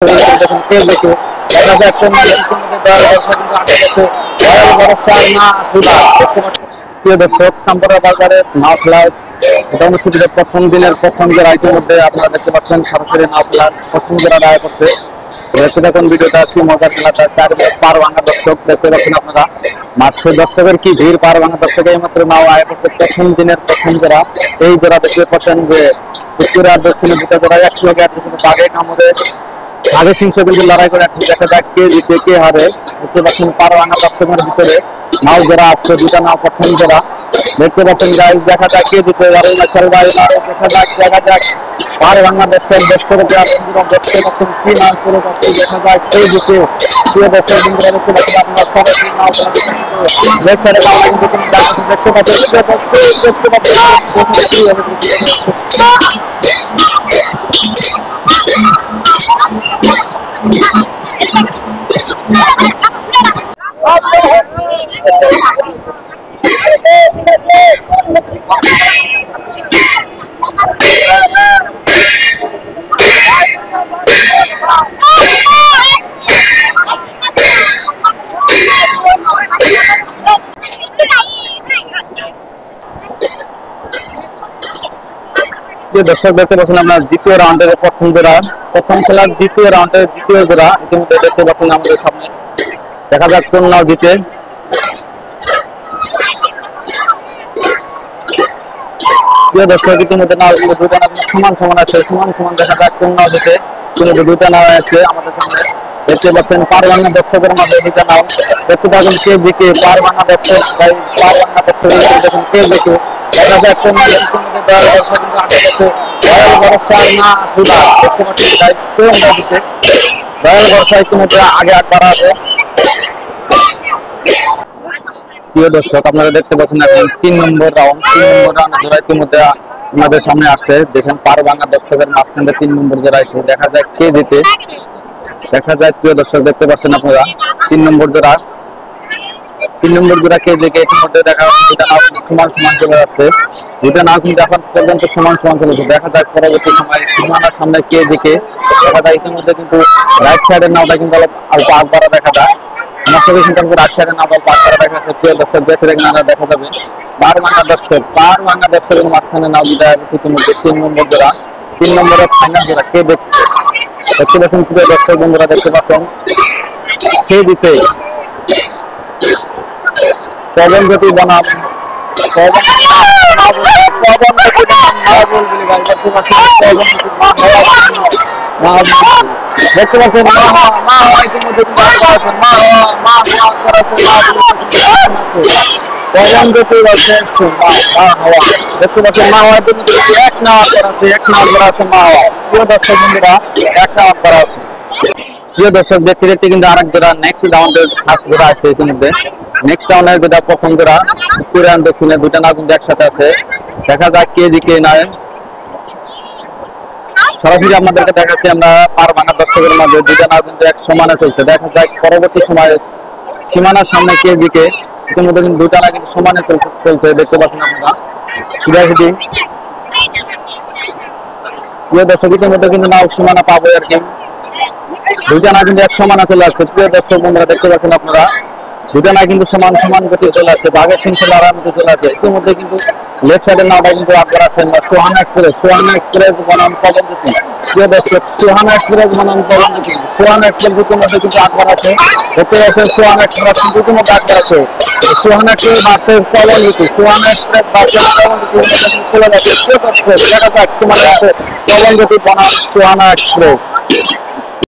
দেখুন কে দেখে দেখা যায় কোন প্রিয় দর্শক সাম্পারা বাজারে নাও খেলায় অনুষ্ঠিত প্রথম দিনের প্রথম জোড়া ইতিমধ্যে আপনারা দেখতে পাচ্ছেন সরাসরি নাও খেলার প্রথম জোড়া রায় করছে। দেখতে থাকুন ভিডিওটা, কি মজার খেলাটা। চারিদিকে পার ভাঙা দর্শক দেখতে পাচ্ছেন আপনারা, মাসে দর্শকের কি ভিড়, পার ভাঙা দর্শক এইমাত্র নাও আয় করছে প্রথম দিনের প্রথম জোড়া। এই জোড়া দেখতে পাচ্ছেন যে উত্তর আর দক্ষিণে দুটো জোড়া একসঙ্গে আছে, কিন্তু বাঘে কামড়ে আগে সিংহ কিন্তু লড়াই করে আসছে। দেখা যাক কে জিতে কে হারে। দেখতে পাচ্ছেন পার ভাঙা দর্শকের ভিতরে নাও জোড়া আসছে, দুটা নাও প্রথম জোড়া দেখতে পাচ্ছেন গাইজ। দেখা যাক কে জিতে পারে না চল ভাই, দেখা যাক পার ভাঙা দর্শক দর্শকের দেখতে পাচ্ছেন কি নাম করে পাচ্ছে। দেখা যাক কে জিতে। প্রিয় দর্শক বন্ধুরা দেখতে পাচ্ছেন আপনারা সবাই নাও দেখতে দর্শক দেখতে পাচ্ছেন আমরা দ্বিতীয় রাউন্ডের প্রথম জোড়া, প্রথম খেলার দ্বিতীয় রাউন্ডের দ্বিতীয় জোড়া ইতিমধ্যে দেখতে পাচ্ছেন আমাদের সামনে। দেখা যাক কোন নাও জিতে। প্রিয় দর্শক ইতিমধ্যে নাও দুটা নাও সমান সমান আছে, সমান সমান। দেখা যাক কোন নাও জিতে। কিন্তু দুটা নাও আছে আমাদের সামনে দেখতে পাচ্ছেন। পার ভাঙা দর্শকের মাঝে দুটা নাও দেখতে পাচ্ছেন কে জিতে। পার ভাঙা দর্শক পার ভাঙা দর্শক দেখুন কে জিতে। দেখা যাক কোন নাও দর্শক কিন্তু আগে গেছে দয়াল ভরসা না সুদা। দেখতে পাচ্ছেন গাইস কোন নাও জিতে। দয়াল ভরসা ইতিমধ্যে আগে আটবার আছে। প্রিয় দর্শক আপনারা দেখতে পাচ্ছেন এখন 3 নম্বর রাউন্ড, 3 নম্বর রাউন্ড জোড়া ইতিমধ্যে আমাদের সামনে আসছে। দেখেন পার ভাঙা দর্শকের মাঝখানে 3 নম্বর জোড়া এসে দেখা যাক কে জিতে। দেখা যাক প্রিয় দর্শক দেখতে পাচ্ছেন আপনারা 3 নম্বর জোড়া, 3 নম্বর জোড়া কে জিতে। ইতিমধ্যে দেখা যাচ্ছে দুটা নাও সমান সমান চলে যাচ্ছে, দুটা নাও কিন্তু এখন পর্যন্ত সমান সমান চলেছে। দেখা যাক পরবর্তী সময় সীমানার সামনে কে জিতে। দেখা যায় ইতিমধ্যে কিন্তু রাইট সাইডের নাওটা কিন্তু অল্প আগ বাড়া দেখা যায়। আমার চোখে কিন্তু রাইট সাইডের নাও অল্প আগ বাড়া দেখা যাচ্ছে। প্রিয় দর্শক দেখে দেখেন দেখা যাবে পার ভাঙা দর্শক, পার ভাঙা দর্শকের মাঝখানে নাও দুটা ইতিমধ্যে 3 নম্বর জোড়া, 3 নম্বরের ফাইনাল জোড়া কে দেখতে পাচ্ছেন। প্রিয় দর্শক বন্ধুরা দেখতে পাচ্ছেন কে জিতে। পবন জ্যোতি বনাম দেখতে পাচ্ছেন মা হওয়া ইতিমধ্যে পবন জ্যোতি দেখতে পাচ্ছেন মা হওয়া ইতিমধ্যে এক নাম আছে, এক নাম করা আছে মা হওয়া। প্রিয় দর্শক বন্ধুরা এক নাম করা আছে। প্রিয় দর্শক দেখতে দেখতে কিন্তু আরেক জোড়া নেক্সট রাউন্ডের ফার্স্ট জোড়া আছে ইতিমধ্যে। নেক্সট রাউন্ডের যেটা প্রথম জোড়া উত্তর আর দক্ষিণে দুটা নাও কিন্তু একসাথে আছে। দেখা যাক কে জিতে নয়। সরাসরি আপনাদেরকে দেখাচ্ছি আমরা পার ভাঙা দর্শকের মাঝে দুটা নাও কিন্তু এক সমানে চলছে। দেখা যাক পরবর্তী সময়ে সীমানার সামনে কে জিতে। ইতিমধ্যে কিন্তু দুটা নাও কিন্তু সমানে চলছে দেখতে পাচ্ছেন আপনারা। প্রিয় দর্শক ইতিমধ্যে কিন্তু নাও সীমানা পাবো আর কি, দুইটা না কিন্তু এক সমান চলে আসছে। প্রিয় দর্শক বন্ধুরা দেখতে পাচ্ছেন আপনারা দুটা না কিন্তু সমান সমান গতি চলে আসছে, বাঘের সিংহ লড়ার মতো চলে আসছে। ইতিমধ্যে কিন্তু লেফট সাইডের নাওটা কিন্তু আটবার আছেন সোহানা এক্সপ্রেস, সোহানা এক্সপ্রেস বনাম পবন জ্যোতি। প্রিয় দর্শক সোহানা এক্সপ্রেস বনাম পবন জ্যোতি, সোহানা এক্সপ্রেস ইতিমধ্যে কিন্তু আটবার আছে। দেখতে পাচ্ছেন সোহানা এক্সপ্রেস কিন্তু ইতিমধ্যে আটবার আছে। সোহানা এক্সপ্রেস ভার্সেস পবন জ্যোতি, সোহানা এক্সপ্রেস ভার্সেস পবন জ্যোতি চলে যাচ্ছে। প্রিয় দর্শক দেখা যাক সীমানা আছে পবন জ্যোতি বনাম সোহানা এক্সপ্রেস।